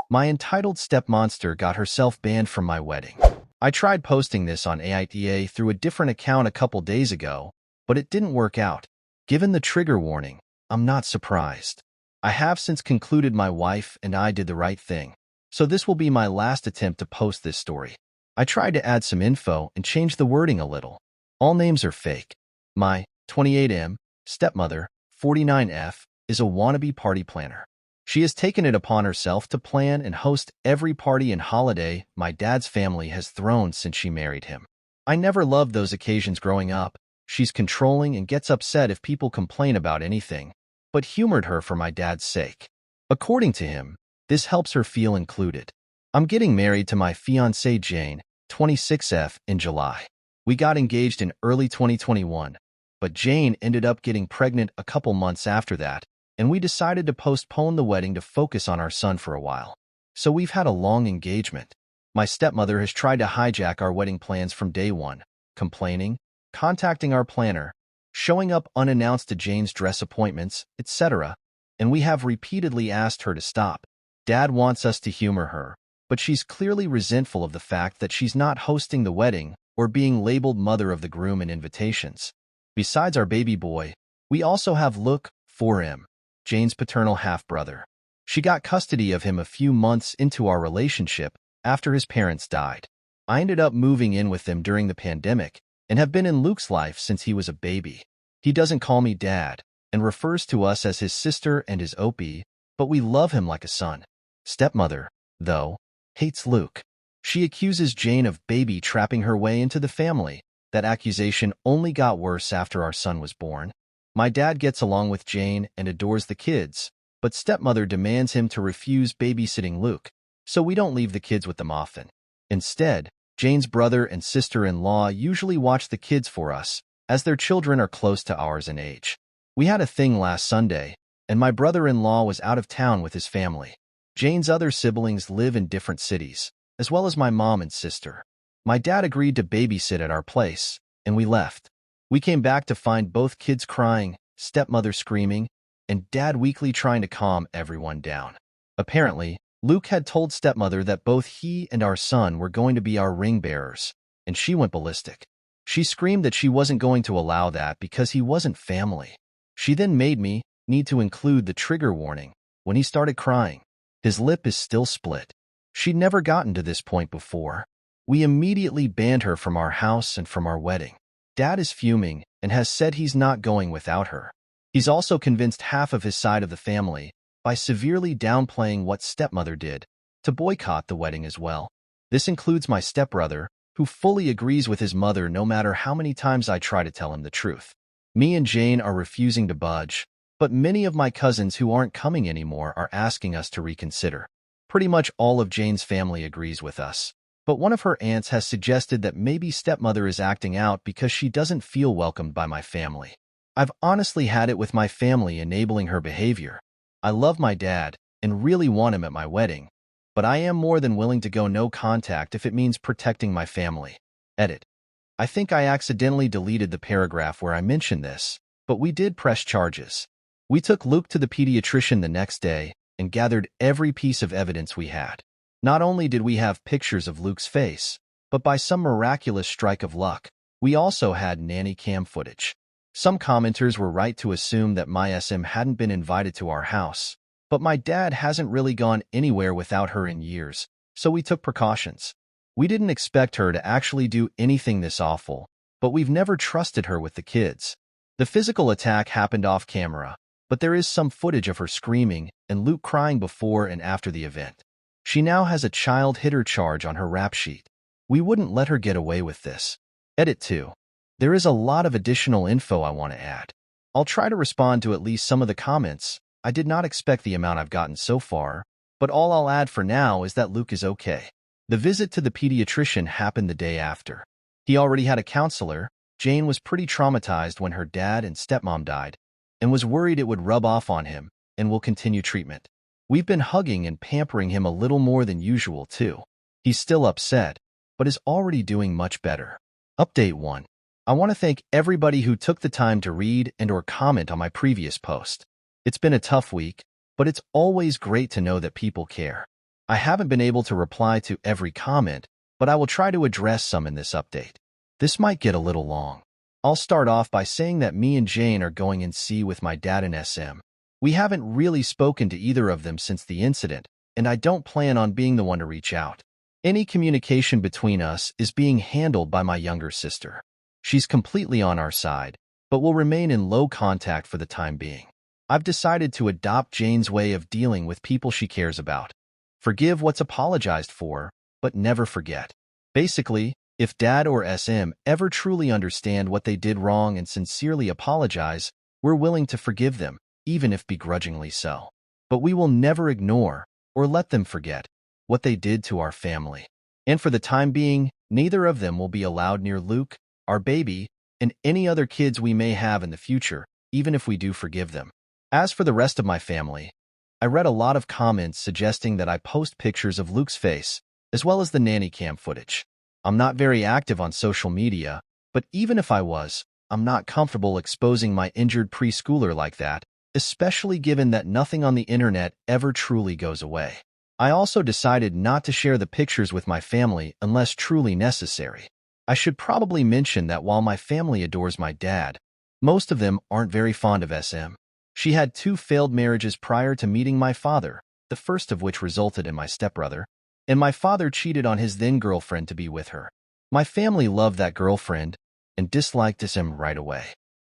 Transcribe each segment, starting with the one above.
My entitled stepmonster got herself banned from my wedding. I tried posting this on AITA through a different account a couple days ago, but it didn't work out. Given the trigger warning, I'm not surprised. I have since concluded my wife and I did the right thing, so this will be my last attempt to post this story. I tried to add some info and change the wording a little. All names are fake. My 28M stepmother, 49F, is a wannabe party planner. She has taken it upon herself to plan and host every party and holiday my dad's family has thrown since she married him. I never loved those occasions growing up. She's controlling and gets upset if people complain about anything, but humored her for my dad's sake. According to him, this helps her feel included. I'm getting married to my fiancée Jane, 26F, in July. We got engaged in early 2021, but Jane ended up getting pregnant a couple months after that, and we decided to postpone the wedding to focus on our son for a while. So we've had a long engagement. My stepmother has tried to hijack our wedding plans from day one, complaining, contacting our planner, showing up unannounced to Jane's dress appointments, etc., and we have repeatedly asked her to stop. Dad wants us to humor her, but she's clearly resentful of the fact that she's not hosting the wedding or being labeled mother of the groom in invitations. Besides our baby boy, we also have Luke, 4M, Jane's paternal half-brother. She got custody of him a few months into our relationship after his parents died. I ended up moving in with them during the pandemic and have been in Luke's life since he was a baby. He doesn't call me dad and refers to us as his sister and his Opie, but we love him like a son. Stepmother, though, hates Luke. She accuses Jane of baby trapping her way into the family. That accusation only got worse after our son was born. My dad gets along with Jane and adores the kids, but stepmother demands him to refuse babysitting Luke, so we don't leave the kids with them often. Instead, Jane's brother and sister-in-law usually watch the kids for us, as their children are close to ours in age. We had a thing last Sunday, and my brother-in-law was out of town with his family. Jane's other siblings live in different cities, as well as my mom and sister. My dad agreed to babysit at our place, and we left. We came back to find both kids crying, stepmother screaming, and dad weakly trying to calm everyone down. Apparently, Luke had told stepmother that both he and our son were going to be our ring bearers, and she went ballistic. She screamed that she wasn't going to allow that because he wasn't family. She then made me need to include the trigger warning when he started crying. His lip is still split. She'd never gotten to this point before. We immediately banned her from our house and from our wedding. Dad is fuming and has said he's not going without her. He's also convinced half of his side of the family, by severely downplaying what stepmother did, to boycott the wedding as well. This includes my stepbrother, who fully agrees with his mother no matter how many times I try to tell him the truth. Me and Jane are refusing to budge, but many of my cousins who aren't coming anymore are asking us to reconsider. Pretty much all of Jane's family agrees with us. But one of her aunts has suggested that maybe stepmother is acting out because she doesn't feel welcomed by my family. I've honestly had it with my family enabling her behavior. I love my dad and really want him at my wedding, but I am more than willing to go no contact if it means protecting my family. Edit. I think I accidentally deleted the paragraph where I mentioned this, but we did press charges. We took Luke to the pediatrician the next day and gathered every piece of evidence we had. Not only did we have pictures of Luke's face, but by some miraculous strike of luck, we also had nanny cam footage. Some commenters were right to assume that my SM hadn't been invited to our house, but my dad hasn't really gone anywhere without her in years, so we took precautions. We didn't expect her to actually do anything this awful, but we've never trusted her with the kids. The physical attack happened off camera, but there is some footage of her screaming and Luke crying before and after the event. She now has a child hitter charge on her rap sheet. We wouldn't let her get away with this. Edit 2. There is a lot of additional info I want to add. I'll try to respond to at least some of the comments. I did not expect the amount I've gotten so far, but all I'll add for now is that Luke is okay. The visit to the pediatrician happened the day after. He already had a counselor. Jane was pretty traumatized when her dad and stepmom died, and was worried it would rub off on him and will continue treatment. We've been hugging and pampering him a little more than usual, too. He's still upset, but is already doing much better. Update 1. I want to thank everybody who took the time to read and/or comment on my previous post. It's been a tough week, but it's always great to know that people care. I haven't been able to reply to every comment, but I will try to address some in this update. This might get a little long. I'll start off by saying that me and Jane are going in C with my dad and SM. We haven't really spoken to either of them since the incident, and I don't plan on being the one to reach out. Any communication between us is being handled by my younger sister. She's completely on our side, but will remain in low contact for the time being. I've decided to adopt Jane's way of dealing with people she cares about. Forgive what's apologized for, but never forget. Basically, if Dad or SM ever truly understand what they did wrong and sincerely apologize, we're willing to forgive them, even if begrudgingly so. But we will never ignore or let them forget what they did to our family. And for the time being, neither of them will be allowed near Luke, our baby, and any other kids we may have in the future, even if we do forgive them. As for the rest of my family, I read a lot of comments suggesting that I post pictures of Luke's face, as well as the nanny cam footage. I'm not very active on social media, but even if I was, I'm not comfortable exposing my injured preschooler like that, especially given that nothing on the internet ever truly goes away. I also decided not to share the pictures with my family unless truly necessary. I should probably mention that while my family adores my dad, most of them aren't very fond of SM. She had 2 failed marriages prior to meeting my father, the first of which resulted in my stepbrother, and my father cheated on his then-girlfriend to be with her. My family loved that girlfriend and disliked SM right away.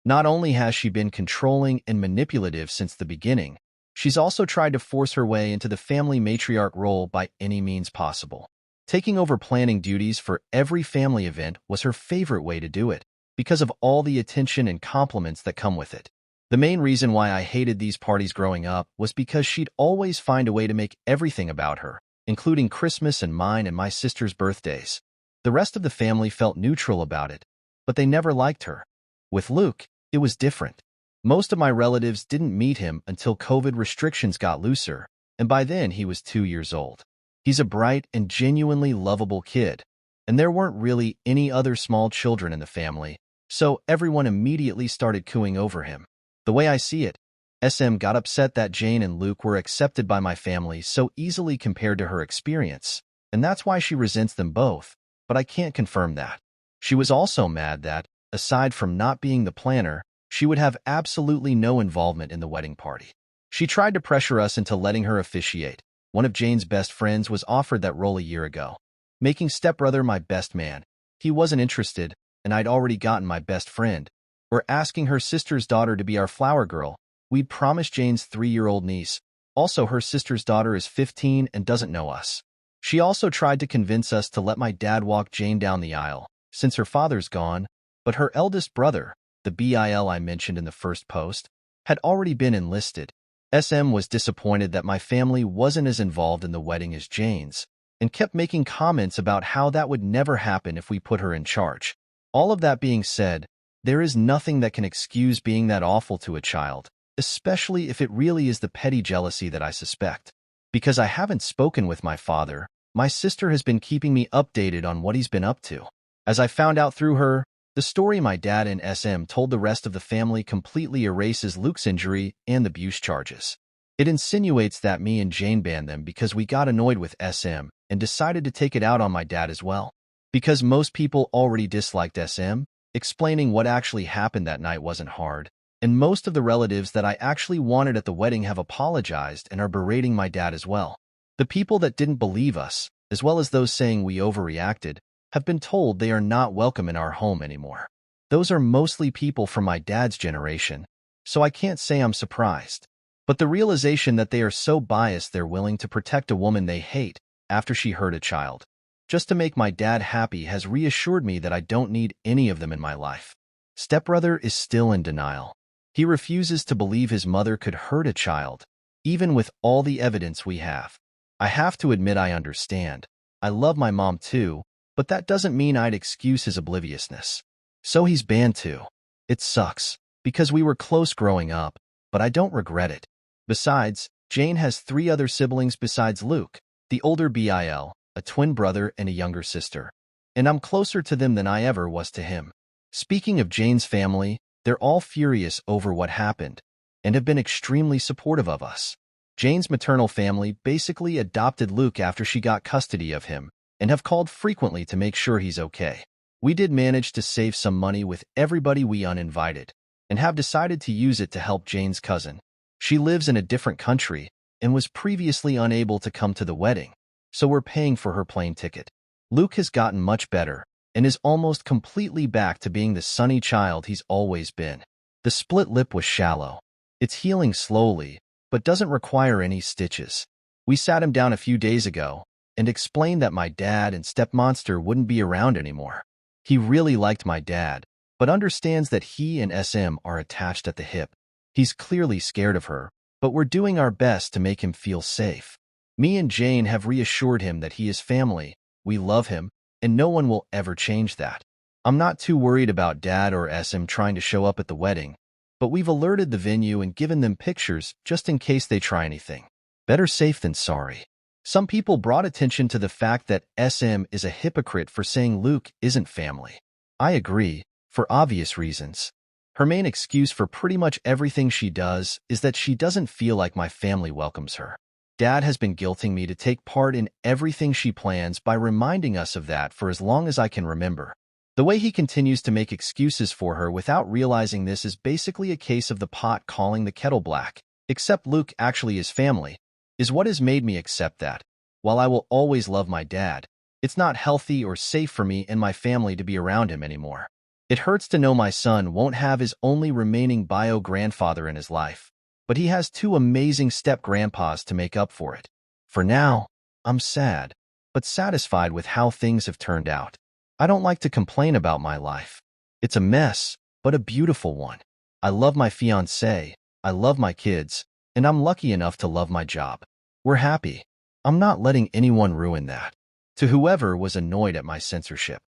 Not only has she been controlling and manipulative since the beginning, she's also tried to force her way into the family matriarch role by any means possible. Taking over planning duties for every family event was her favorite way to do it, because of all the attention and compliments that come with it. The main reason why I hated these parties growing up was because she'd always find a way to make everything about her, including Christmas and mine and my sister's birthdays. The rest of the family felt neutral about it, but they never liked her. With Luke, it was different. Most of my relatives didn't meet him until COVID restrictions got looser, and by then he was 2 years old. He's a bright and genuinely lovable kid, and there weren't really any other small children in the family, so everyone immediately started cooing over him. The way I see it, SM got upset that Jane and Luke were accepted by my family so easily compared to her experience, and that's why she resents them both, but I can't confirm that. She was also mad that, aside from not being the planner, she would have absolutely no involvement in the wedding party. She tried to pressure us into letting her officiate. One of Jane's best friends was offered that role a year ago, making stepbrother my best man. He wasn't interested, and I'd already gotten my best friend. We're asking her sister's daughter to be our flower girl. We'd promised Jane's 3-year-old niece. Also, her sister's daughter is 15 and doesn't know us. She also tried to convince us to let my dad walk Jane down the aisle, since her father's gone, but her eldest brother, the BIL I mentioned in the first post, had already been enlisted. SM was disappointed that my family wasn't as involved in the wedding as Jane's, and kept making comments about how that would never happen if we put her in charge. All of that being said, there is nothing that can excuse being that awful to a child, especially if it really is the petty jealousy that I suspect. Because I haven't spoken with my father, my sister has been keeping me updated on what he's been up to. As I found out through her, the story my dad and SM told the rest of the family completely erases Luke's injury and abuse charges. It insinuates that me and Jane banned them because we got annoyed with SM and decided to take it out on my dad as well. Because most people already disliked SM, explaining what actually happened that night wasn't hard, and most of the relatives that I actually wanted at the wedding have apologized and are berating my dad as well. The people that didn't believe us, as well as those saying we overreacted, have been told they are not welcome in our home anymore. Those are mostly people from my dad's generation, so I can't say I'm surprised. But the realization that they are so biased they're willing to protect a woman they hate after she hurt a child, just to make my dad happy, has reassured me that I don't need any of them in my life. Stepbrother is still in denial. He refuses to believe his mother could hurt a child, even with all the evidence we have. I have to admit I understand. I love my mom too, but that doesn't mean I'd excuse his obliviousness. So he's banned too. It sucks, because we were close growing up, but I don't regret it. Besides, Jane has 3 other siblings besides Luke, the older BIL, a twin brother and a younger sister. And I'm closer to them than I ever was to him. Speaking of Jane's family, they're all furious over what happened, and have been extremely supportive of us. Jane's maternal family basically adopted Luke after she got custody of him and have called frequently to make sure he's okay. We did manage to save some money with everybody we uninvited and have decided to use it to help Jane's cousin. She lives in a different country and was previously unable to come to the wedding, so we're paying for her plane ticket. Luke has gotten much better and is almost completely back to being the sunny child he's always been. The split lip was shallow. It's healing slowly, but doesn't require any stitches. We sat him down a few days ago and explained that my dad and stepmonster wouldn't be around anymore. He really liked my dad, but understands that he and SM are attached at the hip. He's clearly scared of her, but we're doing our best to make him feel safe. Me and Jane have reassured him that he is family, we love him, and no one will ever change that. I'm not too worried about Dad or SM trying to show up at the wedding, but we've alerted the venue and given them pictures just in case they try anything. Better safe than sorry. Some people brought attention to the fact that SM is a hypocrite for saying Luke isn't family. I agree, for obvious reasons. Her main excuse for pretty much everything she does is that she doesn't feel like my family welcomes her. Dad has been guilting me to take part in everything she plans by reminding us of that for as long as I can remember. The way he continues to make excuses for her without realizing this is basically a case of the pot calling the kettle black, except Luke actually is family, is what has made me accept that. While I will always love my dad, it's not healthy or safe for me and my family to be around him anymore. It hurts to know my son won't have his only remaining bio-grandfather in his life, but he has two amazing step-grandpas to make up for it. For now, I'm sad, but satisfied with how things have turned out. I don't like to complain about my life. It's a mess, but a beautiful one. I love my fiancé, I love my kids, and I'm lucky enough to love my job. We're happy. I'm not letting anyone ruin that. To whoever was annoyed at my censorship.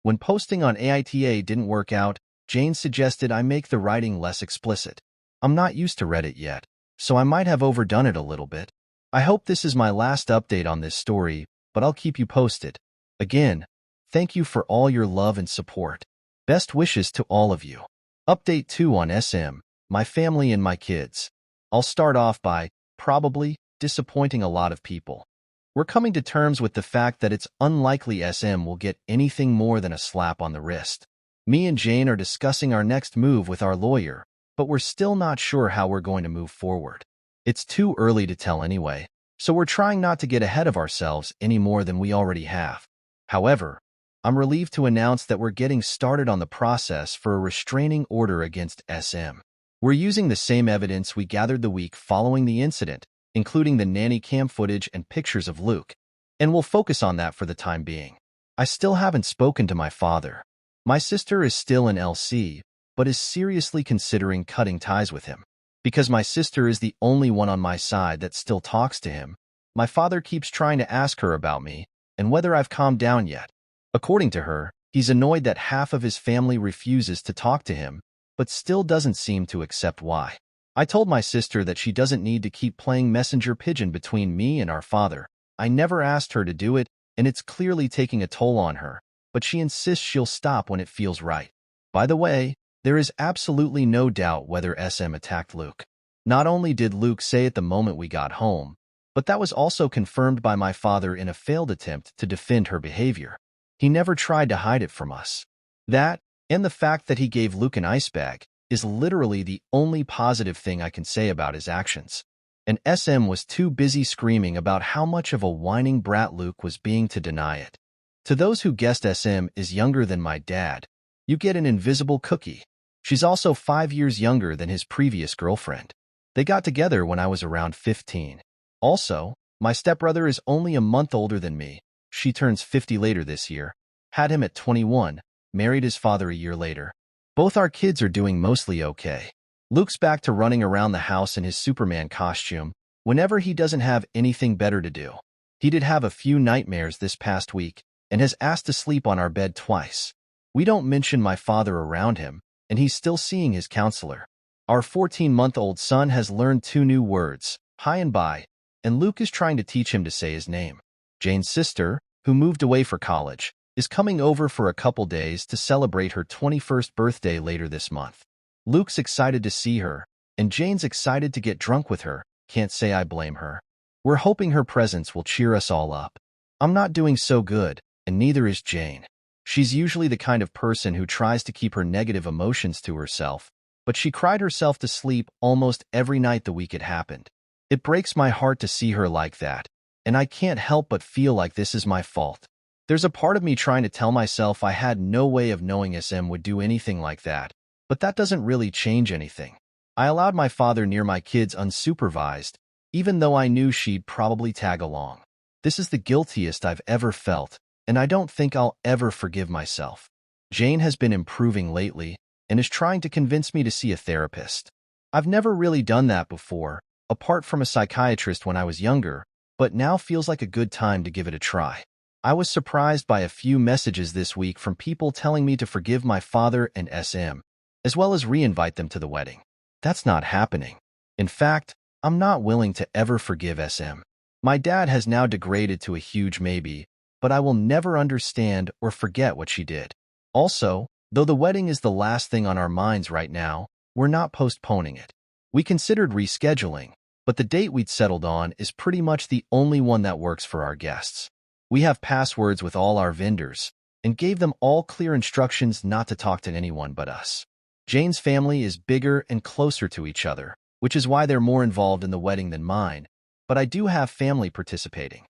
When posting on AITA didn't work out, Jane suggested I make the writing less explicit. I'm not used to Reddit yet, so I might have overdone it a little bit. I hope this is my last update on this story, but I'll keep you posted. Again, thank you for all your love and support. Best wishes to all of you. Update 2 on SM, my family and my kids. I'll start off by, probably, disappointing a lot of people. We're coming to terms with the fact that it's unlikely SM will get anything more than a slap on the wrist. Me and Jane are discussing our next move with our lawyer, but we're still not sure how we're going to move forward. It's too early to tell anyway, so we're trying not to get ahead of ourselves any more than we already have. However, I'm relieved to announce that we're getting started on the process for a restraining order against SM. We're using the same evidence we gathered the week following the incident, including the nanny cam footage and pictures of Luke, and we'll focus on that for the time being. I still haven't spoken to my father. My sister is still in LC, but is seriously considering cutting ties with him. Because my sister is the only one on my side that still talks to him, my father keeps trying to ask her about me and whether I've calmed down yet. According to her, he's annoyed that half of his family refuses to talk to him, but still doesn't seem to accept why. I told my sister that she doesn't need to keep playing messenger pigeon between me and our father. I never asked her to do it, and it's clearly taking a toll on her, but she insists she'll stop when it feels right. By the way, there is absolutely no doubt whether SM attacked Luke. Not only did Luke say it the moment we got home, but that was also confirmed by my father in a failed attempt to defend her behavior. He never tried to hide it from us. That, and the fact that he gave Luke an ice bag, is literally the only positive thing I can say about his actions. And SM was too busy screaming about how much of a whining brat Luke was being to deny it. To those who guessed SM is younger than my dad, you get an invisible cookie. She's also 5 years younger than his previous girlfriend. They got together when I was around 15. Also, my stepbrother is only a month older than me. She turns 50 later this year. Had him at 21, married his father a year later. Both our kids are doing mostly okay. Luke's back to running around the house in his Superman costume whenever he doesn't have anything better to do. He did have a few nightmares this past week and has asked to sleep on our bed twice. We don't mention my father around him, and he's still seeing his counselor. Our 14-month-old son has learned 2 new words, hi and bye, and Luke is trying to teach him to say his name. Jane's sister, who moved away for college, is coming over for a couple days to celebrate her 21st birthday later this month. Luke's excited to see her, and Jane's excited to get drunk with her, Can't say I blame her. We're hoping her presence will cheer us all up. I'm not doing so good, and neither is Jane. She's usually the kind of person who tries to keep her negative emotions to herself, but she cried herself to sleep almost every night the week it happened. It breaks my heart to see her like that, and I can't help but feel like this is my fault. There's a part of me trying to tell myself I had no way of knowing SM would do anything like that, but that doesn't really change anything. I allowed my father near my kids unsupervised, even though I knew she'd probably tag along. This is the guiltiest I've ever felt, and I don't think I'll ever forgive myself. Jane has been improving lately and is trying to convince me to see a therapist. I've never really done that before, apart from a psychiatrist when I was younger, but now feels like a good time to give it a try. I was surprised by a few messages this week from people telling me to forgive my father and SM, as well as re-invite them to the wedding. That's not happening. In fact, I'm not willing to ever forgive SM. My dad has now degraded to a huge maybe, but I will never understand or forget what she did. Also, though the wedding is the last thing on our minds right now, we're not postponing it. We considered rescheduling, but the date we'd settled on is pretty much the only one that works for our guests. We have passwords with all our vendors and gave them all clear instructions not to talk to anyone but us. Jane's family is bigger and closer to each other, which is why they're more involved in the wedding than mine, but I do have family participating.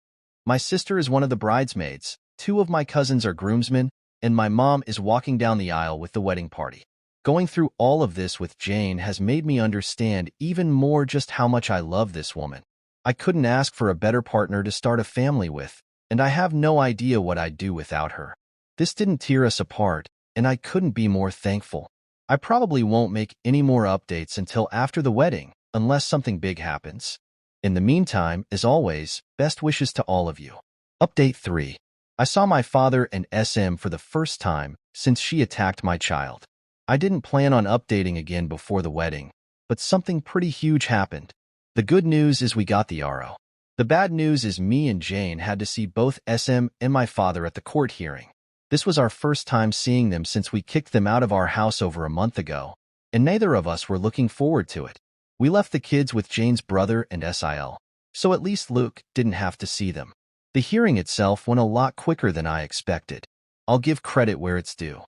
My sister is one of the bridesmaids, 2 of my cousins are groomsmen, and my mom is walking down the aisle with the wedding party. Going through all of this with Jane has made me understand even more just how much I love this woman. I couldn't ask for a better partner to start a family with, and I have no idea what I'd do without her. This didn't tear us apart, and I couldn't be more thankful. I probably won't make any more updates until after the wedding, unless something big happens. In the meantime, as always, best wishes to all of you. Update 3. I saw my father and SM for the first time since she attacked my child. I didn't plan on updating again before the wedding, but something pretty huge happened. The good news is we got the RO. The bad news is me and Jane had to see both SM and my father at the court hearing. This was our first time seeing them since we kicked them out of our house over a month ago, and neither of us were looking forward to it. We left the kids with Jane's brother and SIL, so at least Luke didn't have to see them. The hearing itself went a lot quicker than I expected. I'll give credit where it's due.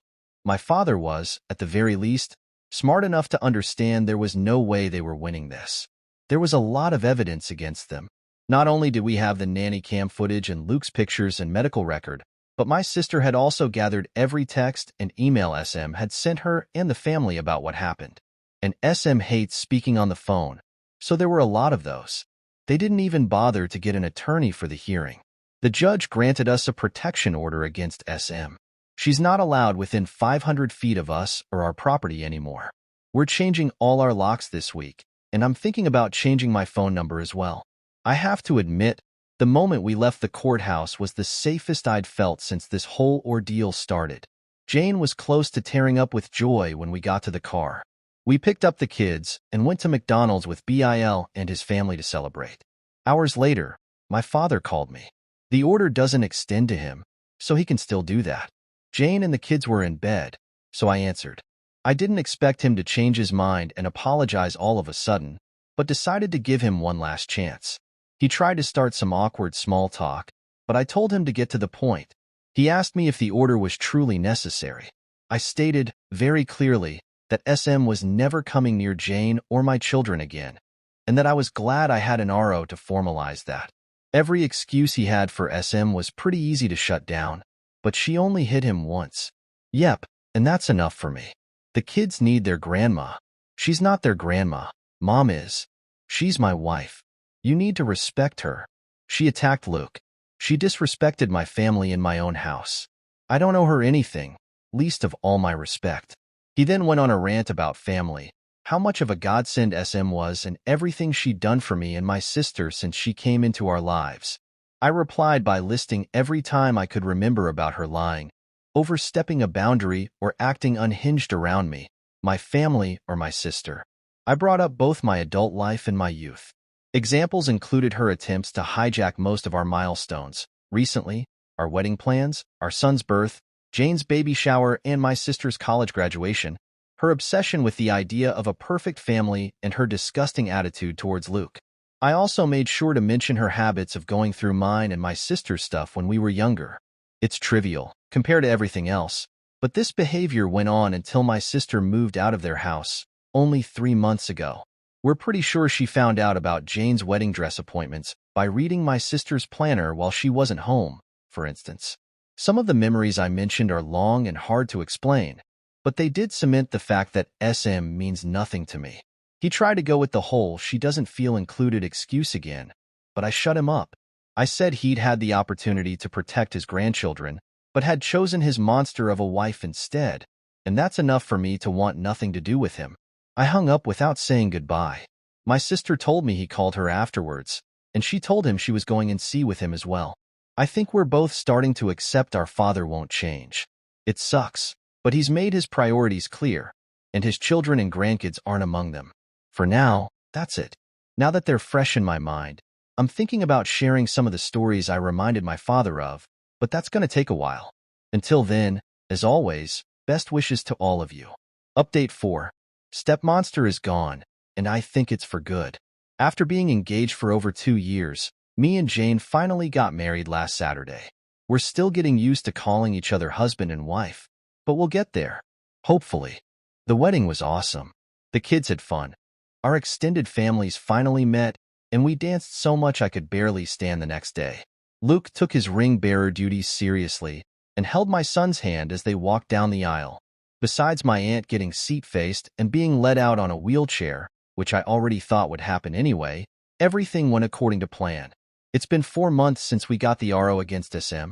My father was, at the very least, smart enough to understand there was no way they were winning this. There was a lot of evidence against them. Not only did we have the nanny cam footage and Luke's pictures and medical record, but my sister had also gathered every text and email SM had sent her and the family about what happened. And SM hates speaking on the phone, so there were a lot of those. They didn't even bother to get an attorney for the hearing. The judge granted us a protection order against SM. She's not allowed within 500 feet of us or our property anymore. We're changing all our locks this week, and I'm thinking about changing my phone number as well. I have to admit, the moment we left the courthouse was the safest I'd felt since this whole ordeal started. Jane was close to tearing up with joy when we got to the car. We picked up the kids and went to McDonald's with Bill and his family to celebrate. Hours later, my father called me. The order doesn't extend to him, so he can still do that. Jane and the kids were in bed, so I answered. I didn't expect him to change his mind and apologize all of a sudden, but decided to give him one last chance. He tried to start some awkward small talk, but I told him to get to the point. He asked me if the order was truly necessary. I stated, very clearly, that SM was never coming near Jane or my children again, and that I was glad I had an RO to formalize that. Every excuse he had for SM was pretty easy to shut down, but she only hit him once. Yep, and that's enough for me. The kids need their grandma. She's not their grandma. Mom is. She's my wife. You need to respect her. She attacked Luke. She disrespected my family in my own house. I don't owe her anything, least of all my respect. He then went on a rant about family, how much of a godsend SM was and everything she'd done for me and my sister since she came into our lives. I replied by listing every time I could remember about her lying, overstepping a boundary or acting unhinged around me, my family or my sister. I brought up both my adult life and my youth. Examples included her attempts to hijack most of our milestones. Recently, our wedding plans, our son's birth, Jane's baby shower, and my sister's college graduation, her obsession with the idea of a perfect family, and her disgusting attitude towards Luke. I also made sure to mention her habits of going through mine and my sister's stuff when we were younger. It's trivial, compared to everything else, but this behavior went on until my sister moved out of their house, only 3 months ago. We're pretty sure she found out about Jane's wedding dress appointments by reading my sister's planner while she wasn't home, for instance. Some of the memories I mentioned are long and hard to explain, but they did cement the fact that SM means nothing to me. He tried to go with the whole "she doesn't feel included" excuse again, but I shut him up. I said he'd had the opportunity to protect his grandchildren, but had chosen his monster of a wife instead, and that's enough for me to want nothing to do with him. I hung up without saying goodbye. My sister told me he called her afterwards, and she told him she was going and see with him as well. I think we're both starting to accept our father won't change. It sucks, but he's made his priorities clear, and his children and grandkids aren't among them. For now, that's it. Now that they're fresh in my mind, I'm thinking about sharing some of the stories I reminded my father of, but that's going to take a while. Until then, as always, best wishes to all of you. Update 4. Stepmonster is gone, and I think it's for good. After being engaged for over 2 years, me and Jane finally got married last Saturday. We're still getting used to calling each other husband and wife, but we'll get there. Hopefully. The wedding was awesome. The kids had fun. Our extended families finally met, and we danced so much I could barely stand the next day. Luke took his ring-bearer duties seriously and held my son's hand as they walked down the aisle. Besides my aunt getting seat-faced and being led out on a wheelchair, which I already thought would happen anyway, everything went according to plan. It's been 4 months since we got the RO against SM.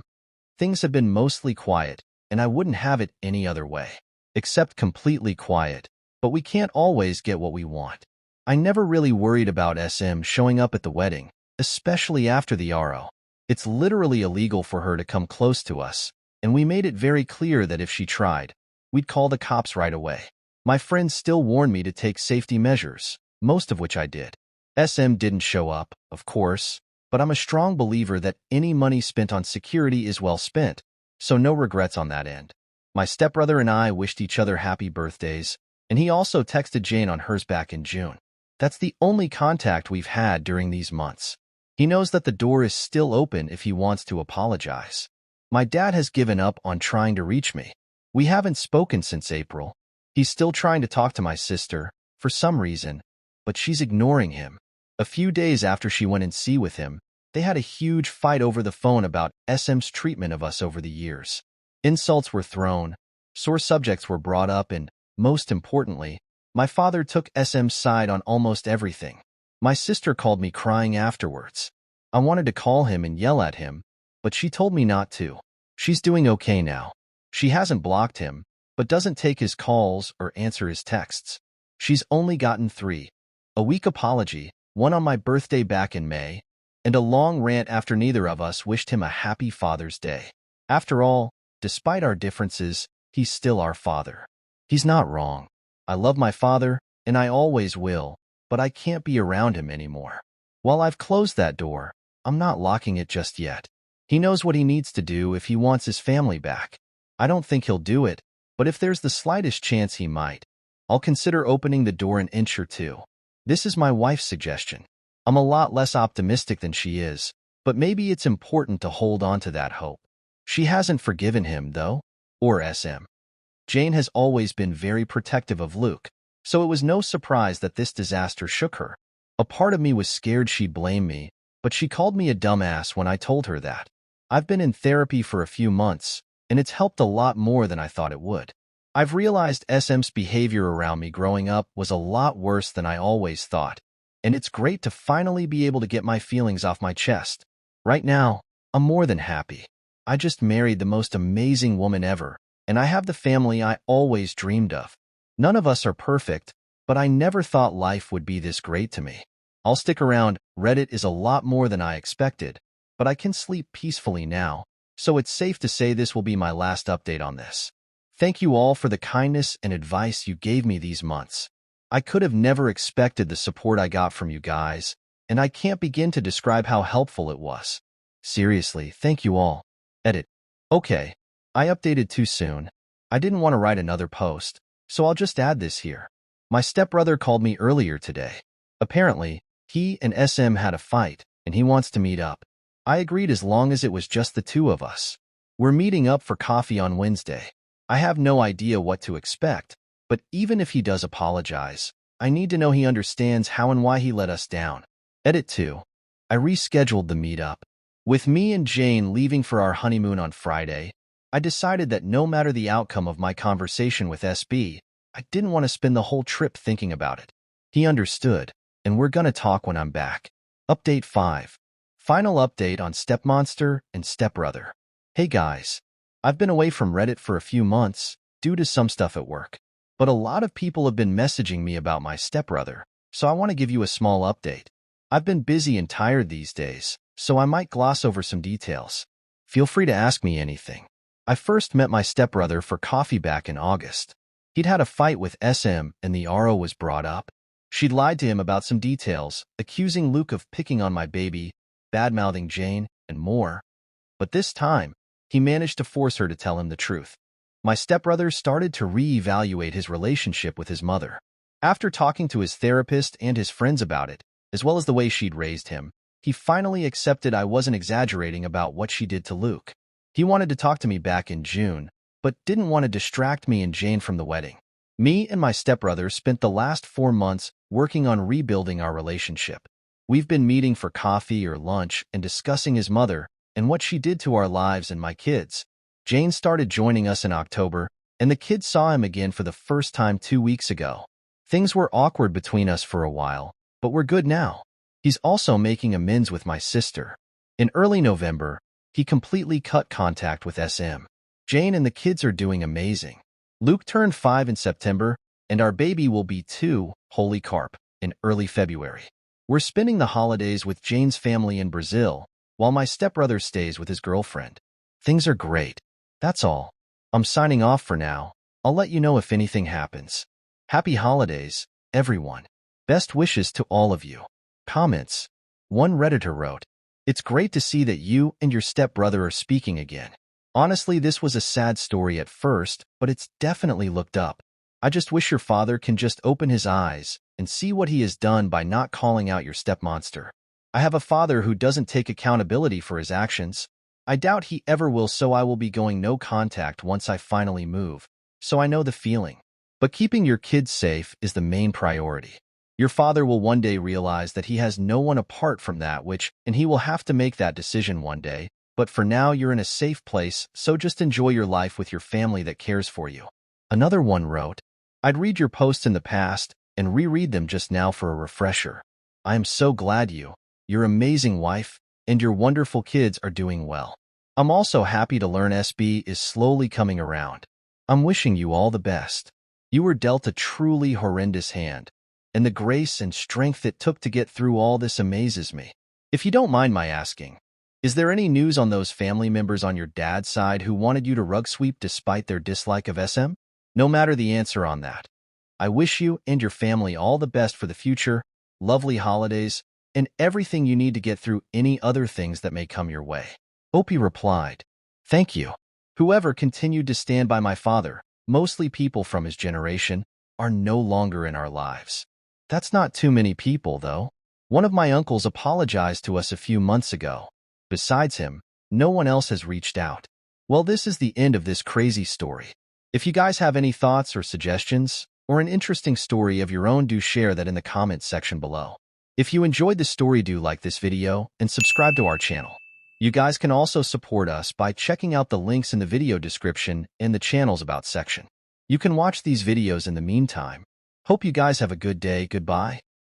Things have been mostly quiet, and I wouldn't have it any other way. Except completely quiet, but we can't always get what we want. I never really worried about SM showing up at the wedding, especially after the RO. It's literally illegal for her to come close to us, and we made it very clear that if she tried, we'd call the cops right away. My friends still warned me to take safety measures, most of which I did. SM didn't show up, of course, but I'm a strong believer that any money spent on security is well spent, so no regrets on that end. My stepbrother and I wished each other happy birthdays, and he also texted Jane on hers back in June. That's the only contact we've had during these months. He knows that the door is still open if he wants to apologize. My dad has given up on trying to reach me. We haven't spoken since April. He's still trying to talk to my sister, for some reason, but she's ignoring him. A few days after she went and see with him, they had a huge fight over the phone about SM's treatment of us over the years. Insults were thrown, sore subjects were brought up, and, most importantly, my father took SM's side on almost everything. My sister called me crying afterwards. I wanted to call him and yell at him, but she told me not to. She's doing okay now. She hasn't blocked him, but doesn't take his calls or answer his texts. She's only gotten 3. A weak apology, one on my birthday back in May, and a long rant after neither of us wished him a happy Father's Day. After all, despite our differences, he's still our father. He's not wrong. I love my father, and I always will, but I can't be around him anymore. While I've closed that door, I'm not locking it just yet. He knows what he needs to do if he wants his family back. I don't think he'll do it, but if there's the slightest chance he might, I'll consider opening the door an inch or two. This is my wife's suggestion. I'm a lot less optimistic than she is, but maybe it's important to hold on to that hope. She hasn't forgiven him, though, or SM. Jane has always been very protective of Luke, so it was no surprise that this disaster shook her. A part of me was scared she'd blame me, but she called me a dumbass when I told her that. I've been in therapy for a few months, and it's helped a lot more than I thought it would. I've realized SM's behavior around me growing up was a lot worse than I always thought, and it's great to finally be able to get my feelings off my chest. Right now, I'm more than happy. I just married the most amazing woman ever, and I have the family I always dreamed of. None of us are perfect, but I never thought life would be this great to me. I'll stick around. Reddit is a lot more than I expected, but I can sleep peacefully now, so it's safe to say this will be my last update on this. Thank you all for the kindness and advice you gave me these months. I could have never expected the support I got from you guys, and I can't begin to describe how helpful it was. Seriously, thank you all. Edit. Okay, I updated too soon. I didn't want to write another post, so I'll just add this here. My stepbrother called me earlier today. Apparently, He and SM had a fight, and he wants to meet up. I agreed as long as it was just the two of us. We're meeting up for coffee on Wednesday. I have no idea what to expect, but even if he does apologize, I need to know he understands how and why he let us down. Edit 2. I rescheduled the meetup. With me and Jane leaving for our honeymoon on Friday, I decided that no matter the outcome of my conversation with SB, I didn't want to spend the whole trip thinking about it. He understood, and we're gonna talk when I'm back. Update 5. Final update on Stepmonster and Stepbrother. Hey guys, I've been away from Reddit for a few months due to some stuff at work, but a lot of people have been messaging me about my stepbrother, so I want to give you a small update. I've been busy and tired these days, so I might gloss over some details. Feel free to ask me anything. I first met my stepbrother for coffee back in August. He'd had a fight with SM and the RO was brought up. She'd lied to him about some details, accusing Luke of picking on my baby, bad-mouthing Jane, and more. But this time, he managed to force her to tell him the truth. My stepbrother started to re-evaluate his relationship with his mother. After talking to his therapist and his friends about it, as well as the way she'd raised him, he finally accepted I wasn't exaggerating about what she did to Luke. He wanted to talk to me back in June, but didn't want to distract me and Jane from the wedding. Me and my stepbrother spent the last 4 months working on rebuilding our relationship. We've been meeting for coffee or lunch and discussing his mother and what she did to our lives and my kids. Jane started joining us in October, and the kids saw him again for the first time 2 weeks ago. Things were awkward between us for a while, but we're good now. He's also making amends with my sister. In early November, he completely cut contact with SM. Jane and the kids are doing amazing. Luke turned 5 in September, and our baby will be 2, Holy Carp, in early February. We're spending the holidays with Jane's family in Brazil, while my stepbrother stays with his girlfriend. Things are great. That's all. I'm signing off for now. I'll let you know if anything happens. Happy holidays, everyone. Best wishes to all of you. Comments. One Redditor wrote, "It's great to see that you and your stepbrother are speaking again. Honestly, this was a sad story at first, but it's definitely looked up. I just wish your father can just open his eyes and see what he has done by not calling out your stepmonster. I have a father who doesn't take accountability for his actions. I doubt he ever will, so I will be going no contact once I finally move, so I know the feeling. But keeping your kids safe is the main priority. Your father will one day realize that he has no one apart from that and he will have to make that decision one day. But for now, you're in a safe place, so just enjoy your life with your family that cares for you." Another one wrote, "I'd read your posts in the past and reread them just now for a refresher. I am so glad you, your amazing wife, and your wonderful kids are doing well. I'm also happy to learn SB is slowly coming around. I'm wishing you all the best. You were dealt a truly horrendous hand, and the grace and strength it took to get through all this amazes me. If you don't mind my asking, is there any news on those family members on your dad's side who wanted you to rug sweep despite their dislike of SM? No matter the answer on that, I wish you and your family all the best for the future, lovely holidays, and everything you need to get through any other things that may come your way." Opie replied, "Thank you. Whoever continued to stand by my father, mostly people from his generation, are no longer in our lives." That's not too many people, though. One of my uncles apologized to us a few months ago. Besides him, no one else has reached out. Well, this is the end of this crazy story. If you guys have any thoughts or suggestions, or an interesting story of your own, do share that in the comments section below. If you enjoyed the story, do like this video and subscribe to our channel. You guys can also support us by checking out the links in the video description and the channel's About section. You can watch these videos in the meantime. Hope you guys have a good day. Goodbye.